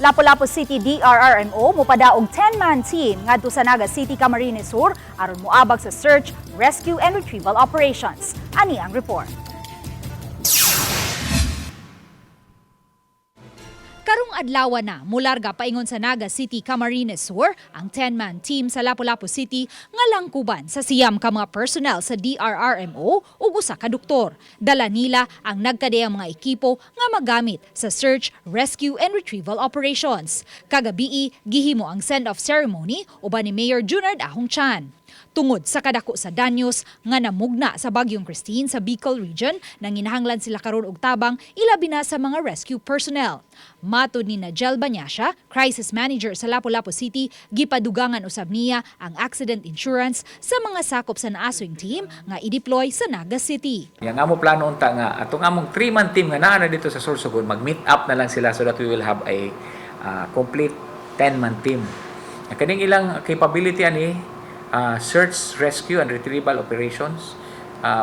Lapu-Lapu City DRRMO mupadaog 10-man team ngadto sa Naga City, Camarines Sur aron muabag sa search, rescue and retrieval operations. Ani ang report. Karong adlaw na mularga paingon sa Naga City, Camarines Sur ang 10-man team sa Lapu-Lapu City nga langkuban sa siyam ka mga personnel sa DRRMO ug usa ka doktor. Dala nila ang nagkadayang mga ekipo nga magamit sa search, rescue and retrieval operations. Kagabi gihimo ang send-off ceremony uban ni Mayor Junard Ahongchan. Tungod sa kadako sa danyos nga namugna sa Bagyung Kristine sa Bicol region, nanginahanglan sila karon og tabang ilabi na sa mga rescue personnel. Matud ni Bañacia, crisis manager sa Lapu-Lapu City, gipadugangan usab niya ang accident insurance sa mga sakop sa naasoing team nga i-deploy sa Naga City. Yang amo plano unta nga atong among 3-man team nga naa na dito sa Sorsogon, mag-meet up na lang sila so that we will have a complete 10-man team. Kaning ilang capability ani search, rescue and retrieval operations,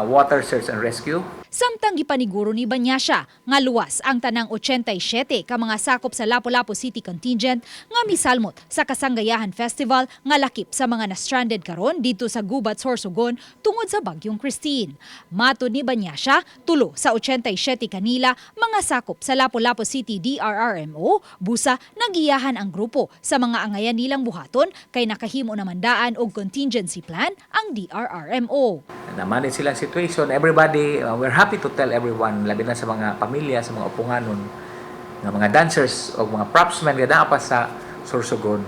water search and rescue. Samtang gipaniguro ni Bañacia nga luwas ang tanang 87 ka mga sakop sa Lapu-Lapu City contingent nga misalmot sa Kasanggayahan Festival nga lakip sa mga na-stranded karon dito sa gubat Sorsogon tungod sa Bagyung Kristine. Matud ni Bañacia, 3 sa 87 kanila mga sakop sa Lapu-Lapu City DRRMO busa nagiyahan ang grupo sa mga angayan nilang buhaton kay nakahimo naman daan og contingency plan ang DRRMO. Na-manage silang situation, everybody, we're happy to tell everyone, labi na sa mga pamilya, sa mga upunganon, ng mga dancers o mga propsmen nga naa pa sa Sorsogon,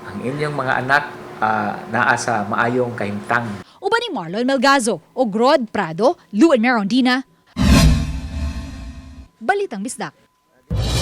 ang inyong mga anak naa sa maayong kahimtang. Uban ni Marlon Melgazo o Rod Prado, Lou and Merondina, Balitang Bisdak.